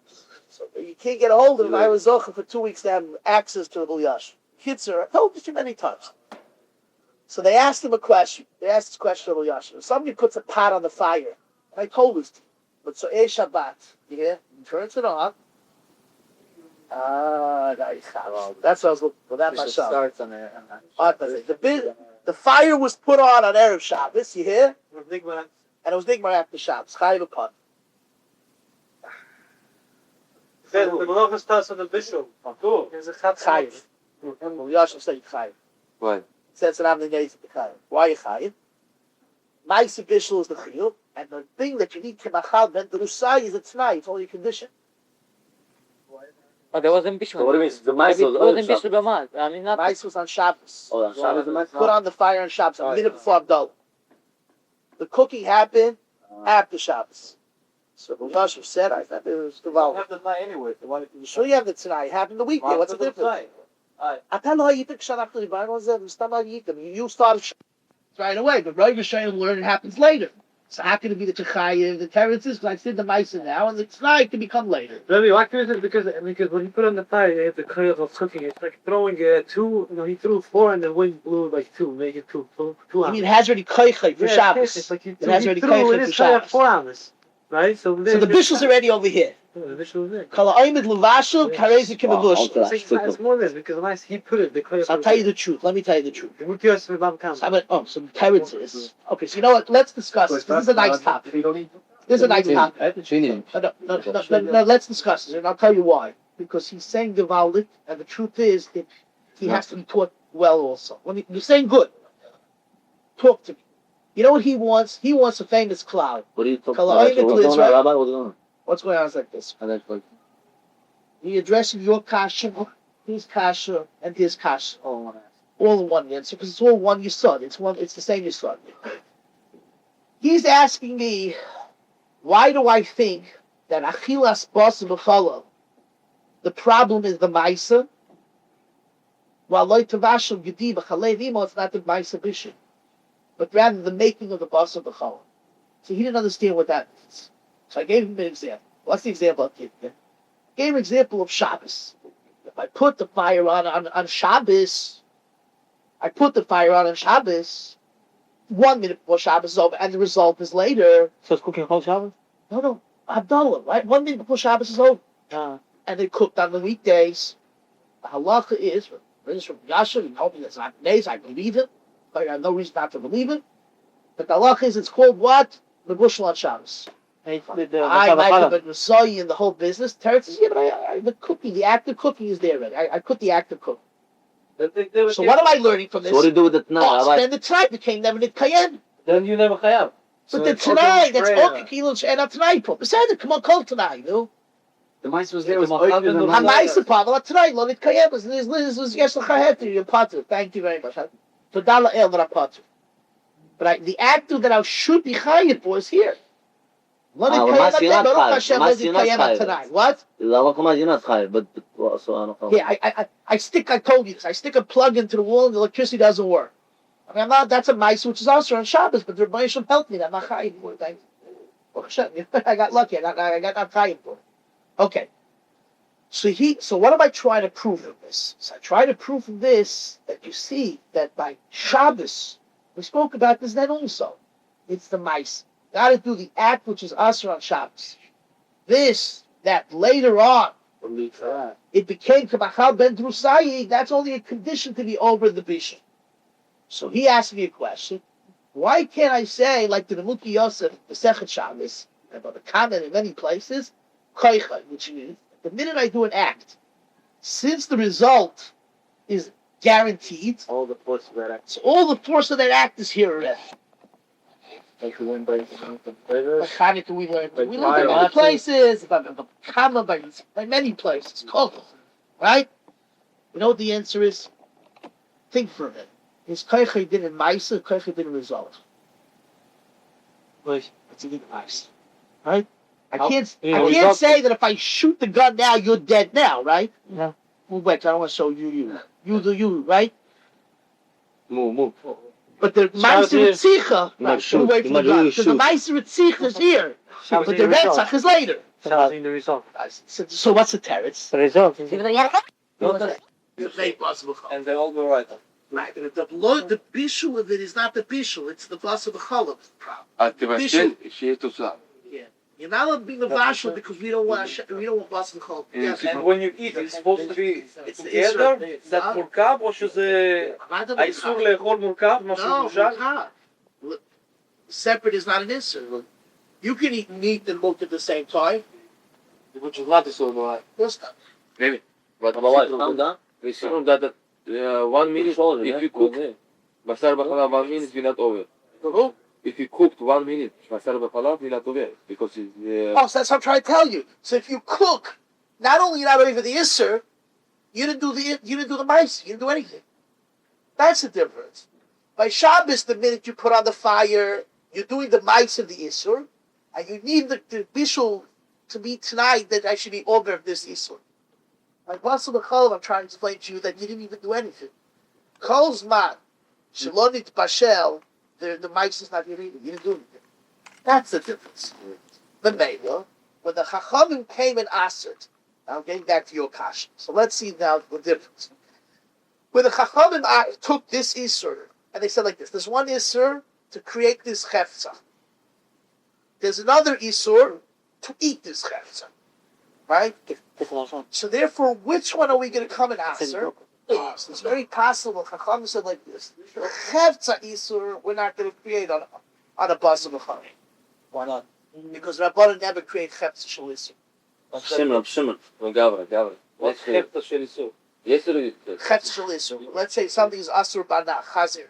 So you can't get a hold of him. I was zocher for 2 weeks to have access to Rabbi Yashiv. Kitzer, I told you many times. So they asked him a question. They asked this question to Rabbi Yashiv. Somebody puts a pot on the fire. I told this to you. But so Shabbat, he turns it on. That's what I was looking for. That myself. The fire was put on Erev Shabbos, you hear? And it was Nigmar after Shabbos. Chayiv upon. The Malachas starts on the bishul. There's a Chayiv. Yashiv said Chayiv. Why? It says that I'm the Neiz of the Chayiv. Why you Chayiv? Ma'aseh bishul is the Chiyuv. And the thing that you need to machal ben the Rusai is a tonight. It's only a condition. Oh, there wasn't Bishul. What do you mean? The mice was wasn't Bishul B'mad. I mean, not. Mice was on Shabbos. Oh, on Shabbos. Put on the fire on Shabbos, a minute before Abdullah. The cooking happened after Shabbos. So Yashiv said, I thought it was the You have the night anyway. You sure you have the tonight? It happened the weekday. What's the difference? I tell you, you think Shanach to the Bible you started right away, but Roy Hashem learn it happens later. So how can it be the Techayev, the Teretzes? Because I said the Maisa now, and the tonight can become later. Rabbi, why is it? Because when you put on the fire, you have the koyach of cooking. It's like throwing 2. He threw 4, and the wind blew like 2, make it 2. I mean, it has already koyach for Shabbos. It's like it has already koyach for Shabbos. 4 hours, right? So the bishel's already over here. The bishul is there. Kala Aymed Levashel, Karezi Kimabush. It's more than because he put it. The koyach. So I'll tell you the truth. Let me tell you the truth. Some Teretzes. Okay, so you know what? Let's discuss this. This is a nice topic. This is a nice topic. No, let's discuss this, and I'll tell you why. Because he's saying Gevaldik, and the truth is that he has to be taught well also. When you're saying good, talk to me. You know what he wants? He wants a famous cloud. What are you talking about? What's going on, Rabbi? What's going on? What's going on is like this. He addresses your kasha, his kasha, and his kasha. All in one answer, because it's all one yesod. It's the same yesod. He's asking me, why do I think that achilas basa b'chalal, the problem is the ma'isa, while loy tavashel gedi b'chalev imo, it's not the ma'isa bishul, but rather the making of the basa b'chalal. So he didn't understand what that means. So I gave him an example. What's the example I gave him? I gave him an example of Shabbos. If I put the fire on Shabbos, 1 minute before Shabbos is over, and the result is later. So it's cooking whole Shabbos? No, Abdullah, right? 1 minute before Shabbos is over. And they cooked on the weekdays. The halacha is, from Yashiv, he told me that's not days, I believe it. But I have no reason not to believe it. But the halacha is, it's called what? The bushel on Shabbos. I might have been Messiah in the whole business. Teretz says, yeah, but the cooking, the act of cooking is there already. I put the act of cooking. So what am I learning from this? So what do you do with the Tanai? Then the tonight became never the Kayem. Then you never chayav. But the tonight, that's okay, Kilo, and not tonight. Besides, come on, call tonight, you know? The mice was there. I'm Maisa Pavel, tonight, Lo Nit Kayem. This was Yesh L'Chaheter, you're Potter. Thank you very much. Todala El Potter. But the actor that I should be chayav for is here. What? You're not chayav, but so I don't know. Yeah, I told you this. I stick a plug into the wall and the electricity doesn't work. I mean, that's a mice which is also on Shabbos, but the Rebbe Shem helped me. I'm not chayav for it. Oh, I got lucky. I got not time for it. Okay. So what am I trying to prove from this? So I try to prove from this that you see that by Shabbos, we spoke about this then also. It's the mice. Got to do the act which is Asr on Shabbos. This, that later on, it became Kabachal ben Drusayig, that's only a condition to be over the Bishop. So he asked me a question. Why can't I say, like the Nemuki Yosef, the Sechet Shabbos, about the comment in many places, Koicha, which means the minute I do an act, since the result is guaranteed, All the force of that act. so all the force of that act is here already. Like we went by By Chanukah we learned. By We learned by many Matzah. places, by many places. Kochel, right? You know what the answer is? Think for a minute. Is Koicha did in Maisa, Koicha did in result? Wait. It's a good Maisa, right? I How- can't Yeah, I can't result- say that if I shoot the gun now, you're dead now, right? No. Well, wait, I don't want to show you. You do you, right? Move. But the Meiser Ritzicha, might shoot. wait for You the might gun. really Because the shoot. Meiser Ritzicha is here, but the Retzach is later. Seeing the result. So what's the teretz? The result. And they all go right. Right, but the bishul of it is not the bishul; it's the vas of the chalav problem. You're not allowed to be the vashel because we don't want vas of the chalav. Yes, And when you eat, it's supposed to be it's the together. Israel. That מורכב או שזה האיסור לאכול מורכב, מה No, שמושל? look, separate is not an issue. Look, you can eat meat and milk at the same time. Which is not איסור בלבד. That's not. But we assume that 1 minute, if you cook basar b'chalav 1 minute, will not over. Who? If you cooked 1 minute basar b'chalav, will not over because it's. Oh, so that's what I'm trying to tell you. So if you cook, not only you're not over the isser, you didn't do the mice, you didn't do anything. That's the difference. By Shabbos, the minute you put on the fire, you're doing the mice of the isser, and you need the bishul to be tonight that I should be over of this isser. Like Basel B'Chalav, I'm trying to explain to you that you didn't even do anything. Kol's man, Shalonit Bashel, the mice is not your eating. You didn't do anything. That's the difference. The Mela, when the Chachamim came and answered, now getting back to your kasha. So let's see now the difference. When the Chachamim took this Isur, and they said like this, there's one Isur to create this Chefza. There's another Isur to eat this Chefza. Right? So therefore, which one are we going to come and answer? So it's very possible. Chacham said like this: Chefza Isur, we're not going to create on a bus of a chari. Why not? Because Rabbanan never create Chefza Shal Isur. Shimon. Gavra. What's hefta shel isur? Yesterday. Chefza Shal Isur. Let's say something is Asur Bana Chazir.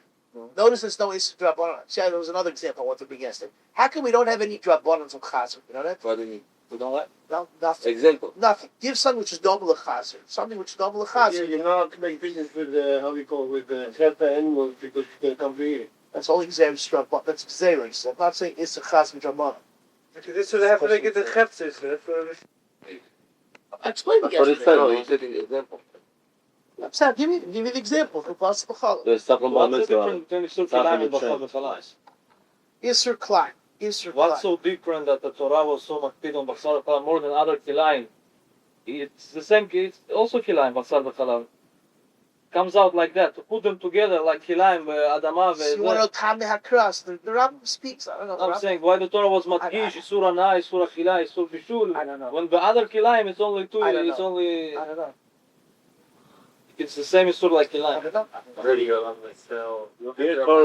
Notice there's no Isur Rabbanan. See, there was another example I want to bring yesterday. How come we don't have any Rabbanans on Chazir? You know that? What do you mean? We don't like. No, nothing. Example. Nothing. Give something which is double a Chazir. Something which is double a Chazir. You're not allowed to make business with how we call it, with the animals because you can come to eat it. That's only Xeris. That's Xeris. I'm not saying it's a Chazir Rabbanan. Because this would have to make it the hefta isur. I explained it But it's yesterday. no, you said an example. I'm saying, give me the example. For possible challah. There's something about What's the mitzvah. difference between isur kilayim and b'chol v'chalas? Isser Klein. Isser What's Klein. so different that the Torah was so makpid on basar v'chalav more than other kilayim? It's the same. It's also kilayim basar v'chalav. Comes out like that. To put them together like kilayim, adama. So you want to know Tameh HaKras? The Rambam speaks. I don't know. I'm saying why the Torah was matkish, isur ana, isur achila, isur bishul. I don't know. When the other kilayim it's only two. I don't It's know. only. I don't know. It's the same isur like I kilayim. don't know. Radio,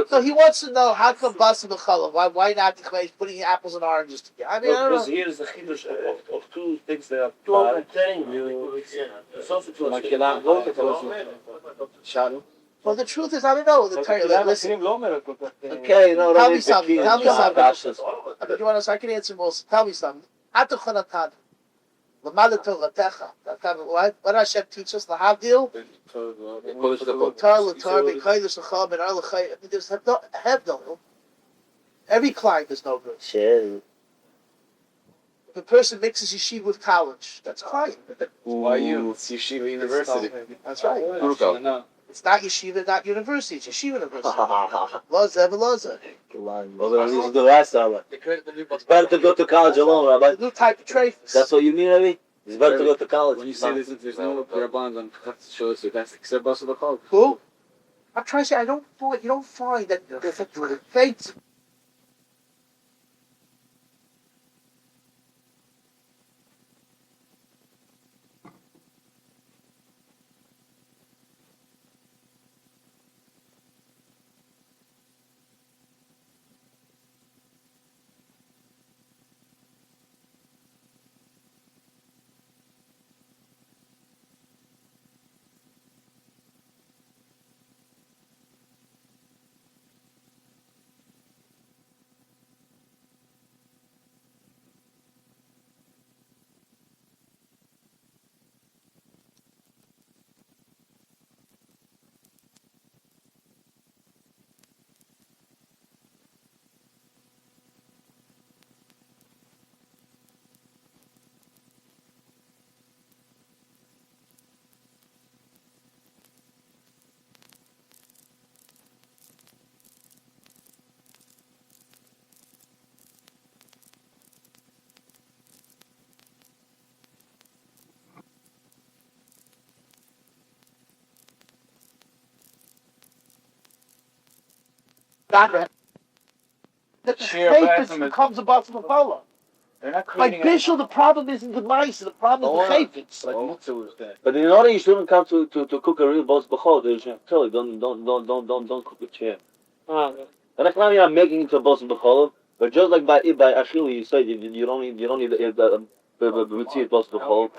So he wants to know how come Basim B'Chalav? Why not putting apples and oranges together? I mean, I don't because know. here is the chidush of two things that are bad. I'm telling you, Like kilayim, go to Well, the truth is, I don't know. The Torah, listen. Okay, no, Tell don't me need something. the Tell me something. Khadash. But you want to? So I can answer most. Tell me something. Atuchanatad. What did Hashem teach us? The Havdil. There's no. Every client is no good. Shit. If a person mixes yeshiva with college, that's client. Why you? It's Yeshiva University. That's right. It's not yeshiva, not university. It's yeshiva university. Loza, Loza. Well, then this is the last hour. It's better to go to college alone, Rabbi. The new type of traffic. That's what you mean, Rabbi? It's better to go to college. When you say this, there's no Rabban on show us that's except us of the call. Who? I'm trying to say, you don't find that the faith. That the faith becomes a bottom of Allah. They're not Like creating Bishul, the problem isn't the mice, the problem is the chayfetz. Like Muktzah was that. But in order you shouldn't come to cook a real boss b'chol. You should tell you don't cook a chair. And I'm not making it to a boss b'chol. But just like by Achille, you said you don't need the mitzvah boss b'chol.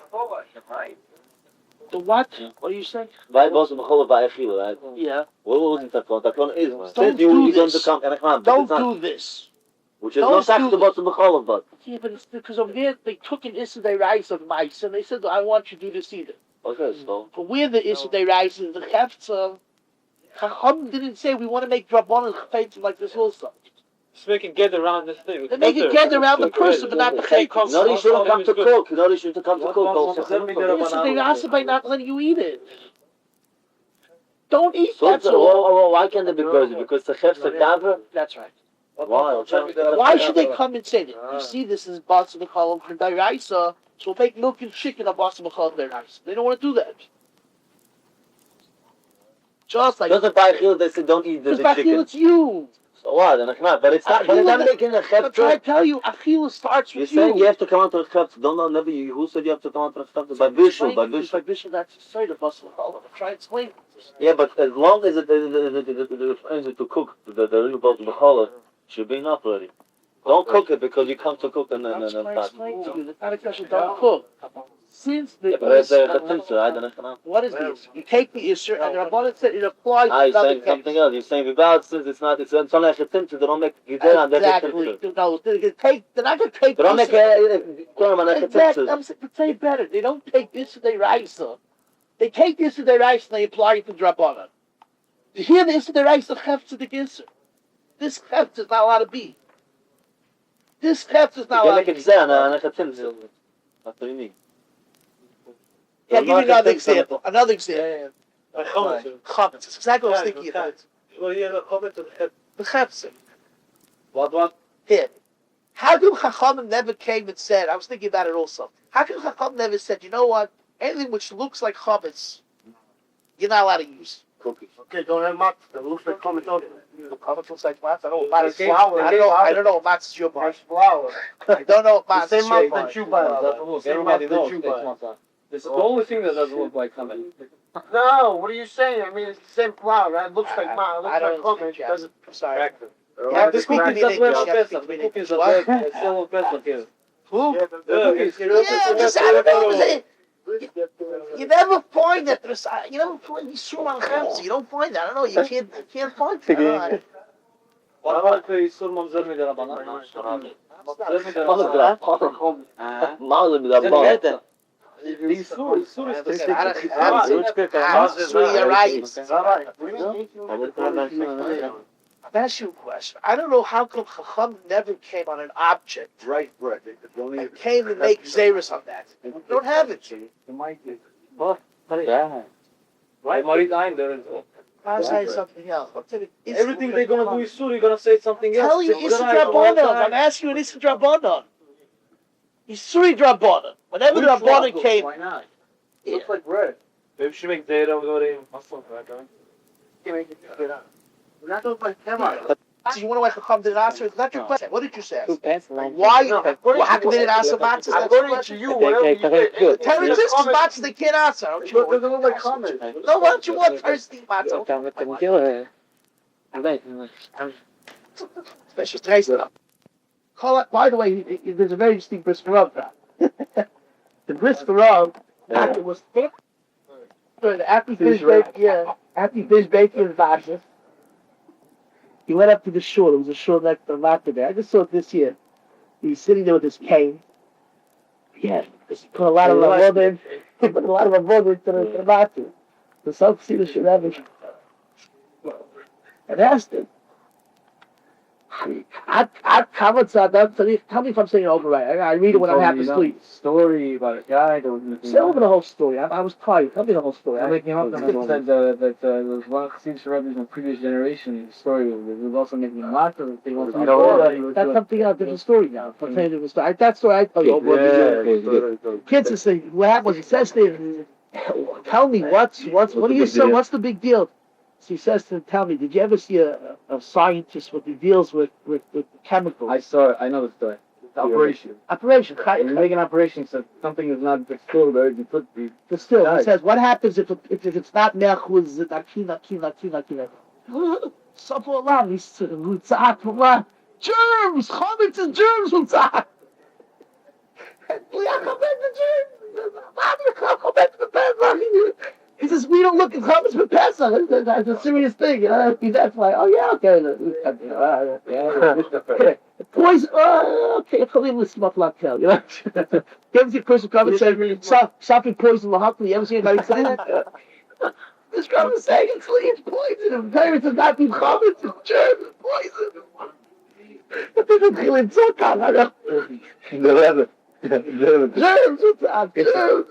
The what? What do you say? By boss b'chol by Achille, right? Yeah. What wasn't that one? That one is. Don't do this. Don't do this. Which is not tax the boss b'chol, but. Yeah, but it's because over there they took an Issa rice of mice and they said, I want you to do this either. Okay, so. But where the Issa rice is the Hefza, Chacham didn't say we want to make Drabbon and Chaytim like this also. So we can get around this thing. They make it get around the person, but not the Chaytim. No, you shouldn't come to cook. No, you shouldn't come to cook also. Issa Deiraisa by not letting you eat it. Don't eat So, that. So why can't they be crazy? Because the chef's a daver? that's right. Why? Why should they come and say that? You see, this is Basa B'Chalam for Dairaisa, so we'll make milk and chicken of Basa B'Chalam Dairaisa. They don't want to do that. Just like Doesn't buy Achille, they say don't eat the because chicken. it's you. So what? And but it's not. But it's not making a chef. I'm trying to tell you, Achille starts You're with saying you you. have to come out to the chef. Don't know. Never. Who said you have to come out to the chef? By Bishul. By Bishul. By Bishul, that's the side of Basa B'Chalam. I'm trying to explain. Yeah, but as long as it to cook the real b'challah should be enough already. Don't cook it because you come to cook and I'm then trying to explain to you that not a question don't cook. Since the Yeah, but it's a chatzimtza. I don't know. what is this? You take the Isser and the Rabbanan said it applies to You're another saying case. something else. You're saying without since it's only a chatzimtza. They don't make gider and they're Exactly. No, they're not going to take They don't make a Exactly. chatzimtza. I'm saying, to say it better, they don't take this to their rice. They take this to their rice and they apply it to Rabbanan. Here, the Isser their rice of Chef to the Isser. This Chef is not allowed to be. This Chef is not You allowed make to a be. gider and a chatzimtza. That's what you mean. Yeah, I'll give you another example. Another example. Chametz. Chametz. It's exactly what I was thinking about. Well, yeah, the Chametz of Chet. The Chefzer. What? Here. How come Chachamim never came and said, I was thinking about it also. How come Chachamim never said, you know what? Anything which looks like chametz, you're not allowed to use. Cookies. Okay, don't have much. It looks like coming out. Chametz looks like matzah. I don't know what It's matzah flour. I don't know what matzah is your bar. It's flour. I don't know what The matzah same is your month bar. that you buy. Same month that you buy. This is the only thing that doesn't look like Chametz. No, what are you saying? I mean, it's the same flour, right? It looks like I looks like don't coming. think, It doesn't. I'm sorry. You have to speak to me in That's English. well You have to Pesach. speak to me The in cookies English. are What? bad. It's still Pesach here. Who? Yeah, Just I don't know. You never find that. You never find Yisroel on Chamsa. You don't find that. I don't know. You can't find that. What about the Yisur Mamzer mit der Rabbanan? Mazel mit der Bar. Yisur is the I'm asking you a question. I don't know how come Chacham never came on an object Right. and came to make Xeris on that. We don't have it. Right? Marit Ein, there is. I'll say something else. Everything they're gonna do is sur, you're gonna say something else. Tell you Issa Drabonon. I'm asking you an Issa Drabonon. Isuri Drabonon. Whenever the Drabonon came. Why not? Yeah. Looks like bread. Maybe she make data with already muscle, right? We're not going by camera. You want to like come to the answer? It's not your question. What did you say? Why? Why? How come they didn't answer matzahs? That's the According to question. you, whatever you say. Tell me this is matzahs they can't answer. Don't you It doesn't look like comments. No, why don't you want thirsty matzah? Special taste. By the way, there's a very interesting brisker rub. The brisker rub, after it was thick, after he finished baking his vashes, he went up to the shul. It was a shul next to the market there. I just saw it this year. He was sitting there with his cane. Yeah, he put a lot of avodah in. He put a lot of avodah into the market. The self-seated should have it. And asked him, tell me if I'm saying it over right. I read it when I'm half asleep. Story about a guy that was Say over the whole story. I was tired. Tell me the whole story. I came up and said that there was one Chassidish Rebbe in the previous generation. The story was also making a lot of things. That's something else. Different story now. I'm saying different story. That story I tell you. Kids are saying, what happened was, he says to him, tell me, what do you say? What's the big deal? So he says to him, tell me, did you ever see a scientist who deals with chemicals? I saw it. I know the story. The operation. Operation. When you make an operation, so something is not distilled or you put the... Distilled. He says, what happens if it's not mechuz, akina. Something around. He said, germs! Chametz and germs will die! He says, we don't look at chametz for Pesach. That's a serious thing. That's why, oh yeah, okay. Poison, okay, I can't even smoke like hell, you know? You ever see a person come and say, something poison lahakli? You ever see anybody say that? This girl is saying it's poison. And parents have not been chametz, it's germs, it's poison. But they don't feel it's so kind of germs, germs.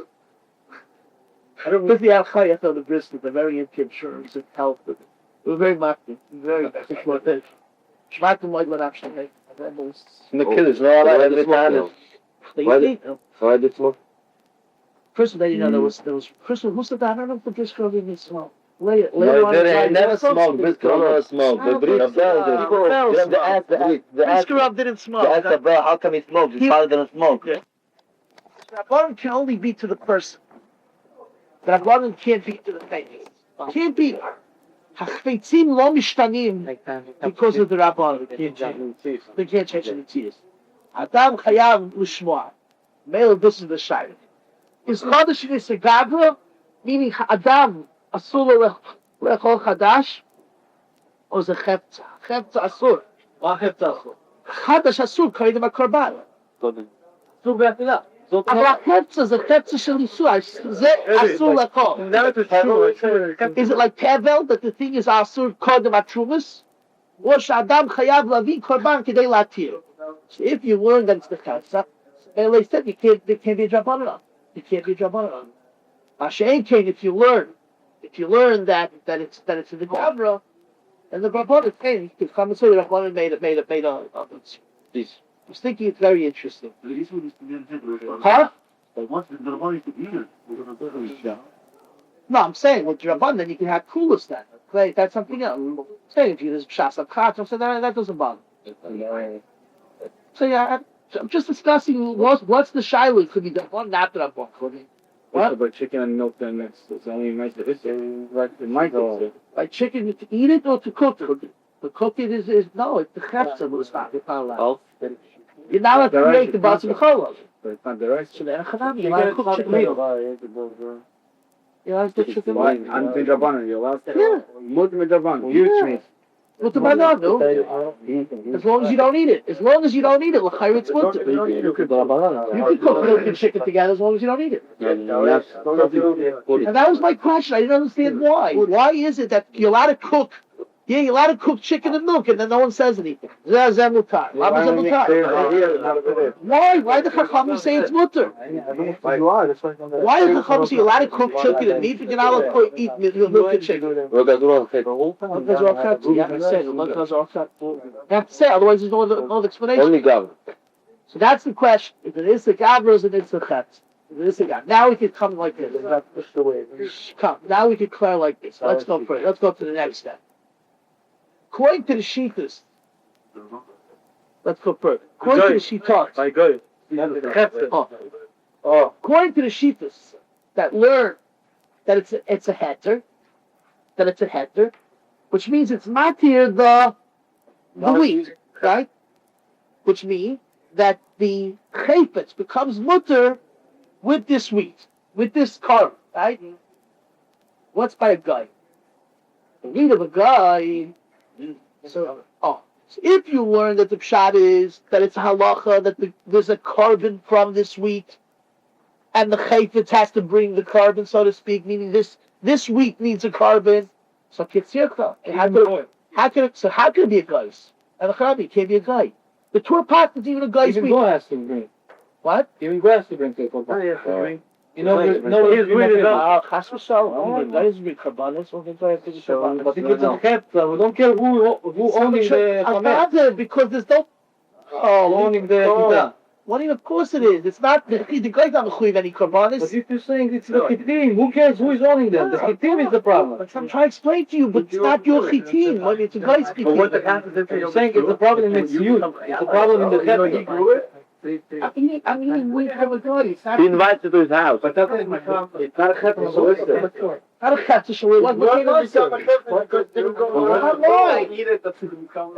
I don't know if the Arichai on the brisket, they're very into insurance and health. We're very marketing, very exploitative. Schmacked like what actually. In the kiddush, no, I like this man. Why did smoke? First, they didn't know there was. First, who said that? I don't know if the brisket didn't smoke. Later on, I never smoked. Brisket never smoked. The brisket didn't smoke. They asked, bro, how come he smoked? His father didn't smoke. Rabbanon can only be to the person. The Rabbanon can't be to the faith. Can't be. Hachveitzim lo mishtanim because of the Rabbanon. They can't change the tears. Adam chayav l'shmoa. Male, this is the shayla. Is Khadash is a gavra, meaning Adam asur lechol Khadash, or is a cheptza? Cheptza asur. What cheptza asur? Khadash asur kaidem akorban. So back it up. אבל החפצה זה חפצה של ניסוי, זה אסור לכל. Is it like tevel, that the thing is אסור קודם התרומס? או שאדם חייב להביא קורבן כדי להתיר. So if you learn that it's the חפצה, and they said there can't be a drabanan. There can't be a drabanan. Mashain came, if you learn that it's in the gavra, and the drabanan came, you come and say the drabanan made a please. I was thinking it's very interesting. Huh? No, I'm saying with Rabban, you can have coolest then. Right? That's something else. I'm saying if you there's Shas of Kach, so that doesn't bother. So yeah, I'm just discussing what's the Shiloh could be done. One not Rabban. What? By chicken and milk, then it's only nice. It's like the micro. By chicken to eat it or to cook it? To cook it is no, it's the chefza who's not allowed. You're not allowed to create the bottom of the But it's not the rice. So then you're allowed to cook chicken meal. You're allowed to cook chicken meal. I'm the Rabbanon, you're allowed to. Yeah. Multi Rabbanon, huge meat. What the banana do? As long as you don't eat it. As long as you don't eat it, l'chayr it's mutter. You can cook milk and chicken together as long as you don't eat it. And that was my question. I didn't understand why. Why is it that you're allowed to cook Yeah, you're allowed to cook chicken and milk, and then no one says anything. That's mutar. Why the Chachamim say it's mutar? Why the Chachamim say you're allowed to cook chicken and meat, but you're not allowed to eat milk and chicken? You have to say, otherwise there's no other explanation. Only government. So that's the question. If it is the gavra, or is it the chet? If it is the gavra. Now we can come like this. Come. Now we can clear like this. Let's go for it. Let's go to the next step. According to the Shitas, let's go first. According to the Shitas, according to the Shitas that learn that it's a heter, which means it's matir the wheat, right? Which means that the chayfetz becomes mutter with this wheat, with this corn, right? What's by a guy? The wheat of a guy. So if you learn that the pshat is that it's a halacha that there's a carbon from this wheat, and the chayfetz has to bring the carbon, so to speak, meaning this wheat needs a carbon. So kitzircha, how can it be a guy's? And the charabi can't be a guy. The Torah pot is even a guy's wheat. Even has to bring. What? Even has to bring people. You know, Chas v'shalom. Guys bring karbanos. But if it's a chepta, we don't care who owning the chametz. Because there's no. Owning the. What do you? Of course it is. It's not the guy's not mechuyev any karbanos. But if you're saying it's the chitim, who cares who is owning them? The chitim is the problem. I'm trying to explain to you, but it's not your chitim. It's a guy's chitim. You're saying it's a problem in its youth. It's a problem in the chepta. I mean, we have a guy. He invites you to his house. But that's not a chepta solicitor. Not a chepta solicitor.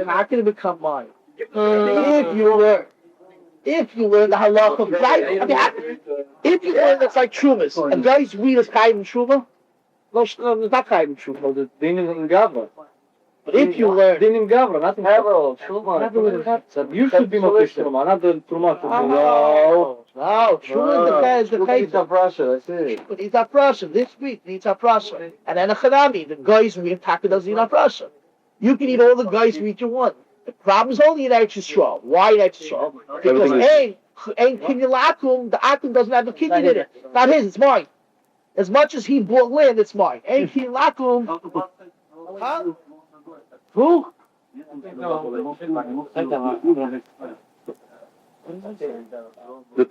How can it become mine? If you learn the halacha of right, if you learn that's like trumas, a guy's wheat is chayim truma, no, it's not chayim truma. The din in Gavra. But if you learn, Din in Gavra, not in Gavra. You should be more truma, not the truma. No, truma is the He's a Russia, that's it. but he's not Russian. This wheat needs a Russian, and then a chanami. The guy's wheat taka doesn't need a Russian. You can eat all the guy's wheat you want. The problem is only in Eretz Yisrael. Why in Eretz Yisrael? Because ain't kinyan l'akum, the akum doesn't have a kinyan in it. It's not his, it's mine. As much as he bought land, it's mine. Ain't kinyan l'akum. Huh? Who? The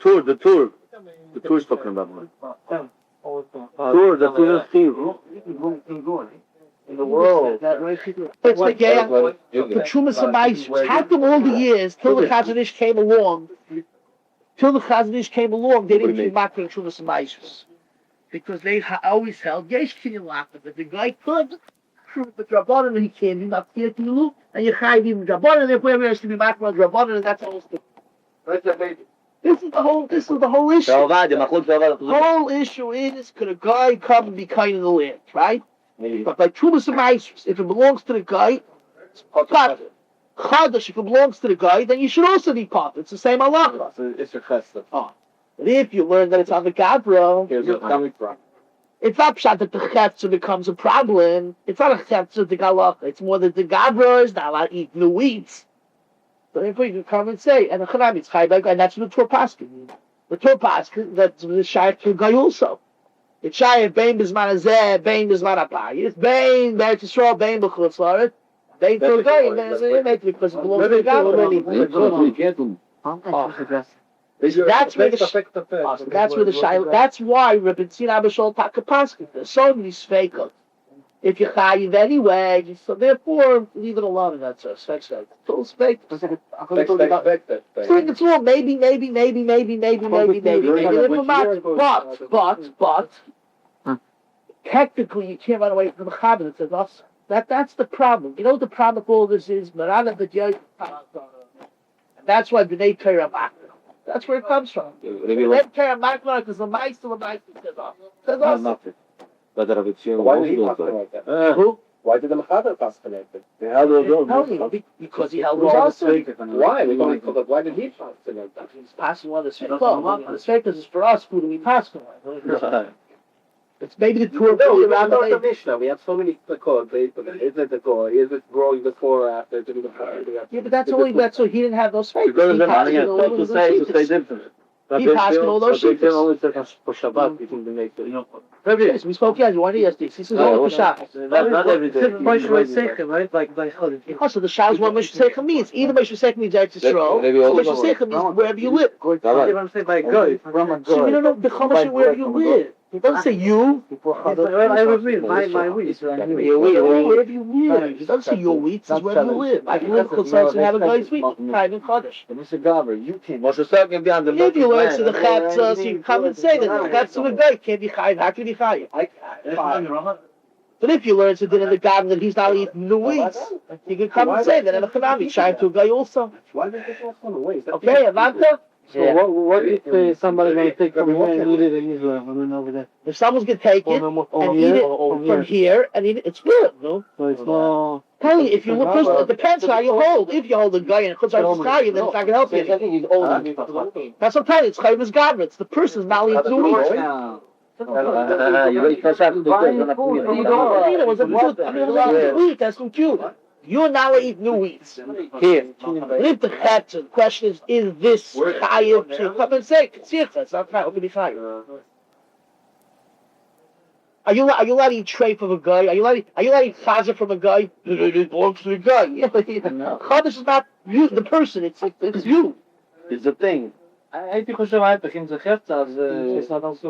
tour is talking about one. The tour is Steve. In the world. It's the gay for Trumas and Maisus. How come all the years till the Khadash came along, they didn't keep mocking Trumas and Maisus? Because they always held yesh kinyan l'akum, that the guy could. But Rabbanan he can't. He's not here to you, and you can't even Rabbanan. Therefore, everyone has to be mocking on Rabbanan, and that's all. This is the whole issue. The whole issue is, could a guy come and be kind of the land, right? But by Trumas and Maisus, if it belongs to the guy, it's part. Khadash, if it belongs to the guy, then you should also be part. It's the same halacha. It's a chesed. But if you learn that it's on the Gabra, Here's where it's coming from. it's not pshat that the chetza becomes a problem. It's not a chetza the halacha. It's more that the Gabra is not allowed to eat new weeds. So therefore you can come and say, and the chanami it's chayvek, and that's the Torah paskin. The Torah paskin, that's the shayach to the guy also. It's shayach bein b'zman hazeh, bein b'zman habayis, bein b'eretz Yisrael, bein b'chutz la'aretz, bein to a guy, and then it's because it belongs to the Gabra. That's where the shayla. That's why Rabbi Tzina Abishol Takapaskin. There's so many sveikot. If you chayiv anyway, so therefore leave it alone. That's a sex. It's all sveik. It's all maybe. But technically you can't run away from the Chabad. It says us. That's the problem. You know what the problem with all this is? Marana B'Yay. And that's why B'nai Torah Makna. That's where it comes from. Let Torah Makna because the Meister says us. Says us. Why did he pass like that? Who? Why did the Mechaber pass connected? Because he held us. Why? Why did he pass connected? He's passing one of the Sveikas. The Sveikas is for us. Who do we pass on? It's maybe the two of No, we them. have the Mishnah. We have so many Takot. Is it the goy? Is it growing before or after? Yeah, but that's only that's so he didn't have those faith. Because He then passed I all to those say sheetas. different. He passed all those sheetas. only says for Shabbat. You can make it. Yes, we spoke yesterday. He says only for Shabbat. Not every day. Right? Like Also, the Shas what Meshuseicha means. Either Meshuseicha means Eretz Yisrael, or Meshuseicha means wherever you live. you know what I'm saying? Like go. So we don't know the Chumash wherever you live. It doesn't say you. I agree. My wheat. Wherever you live. It doesn't say your wheat. It says wherever you live. I can live in Chutz and have a guy's wheat. Kind in Khadash. Mr. Garber, you can't. Moshe Sal can be on the If you learn to the Chetza, so you come and say that the Chetza of a guy can't be chayiv. How can he be chayiv? But if you learn to do in the garden that he's not eating the wheats, you can come and say that in a Chanami chayiv to a guy also. Okay, Avanta? So what if somebody's going to take from here and eat it in Israel and then over there? If someone's going to take it and eat it from here and eat it, it's good, no? So it's not... Tell you, if you look, it depends how you hold. If you hold a guy and Chutz Chayiv, then it's not going to help you. That's what I'm telling you, it's chayiv is gavra. It's the person's not eating the wheat. That's from Cuba. You're now eating new wheats. Here. If the chetza, the question is this chayiv? So you come and say, it's not chayiv. Are you allowed to eat treif from a guy? Are you allowed to eat chazer from a guy? It belongs to the guy. Khadash is not you, the person. It's you. It's the thing. הייתי חושב ההפך, אם זה חפצה, אז it's not also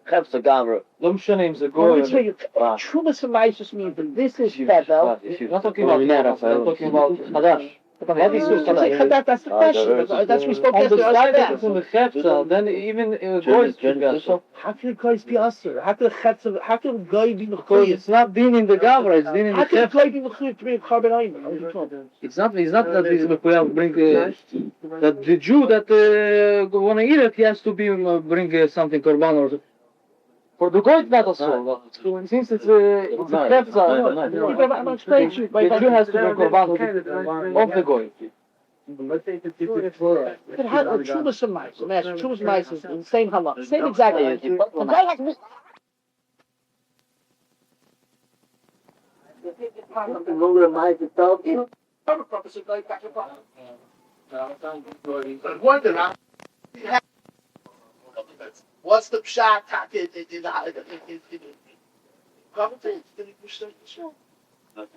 חפצה גמרי. לא משנה אם זה Let גוי. me tell you, Trumas and Mice just means that this is Tevel. Not talking about Nera, I'm talking about Khadash. That's the question. That's we spoke On the side yesterday. of the chefza, then even goys can be so. How can guys be usher? How can a guy be Because mechuyev? it's not being in the gavra, it's being in the How can a chef. guy be mechuyev to bring carbon iron? It's not that he's mechuyev bring that the Jew that want to eat it, he has to be bring something korban or for the goy it's not also. Since it's a chefza, I'm going to explain to you. the Jew has to bring korban of the goy. But how Trumas and Mice? Imagine Trumas and Mice is the same halach, same exact. The guy has what's the pshat in the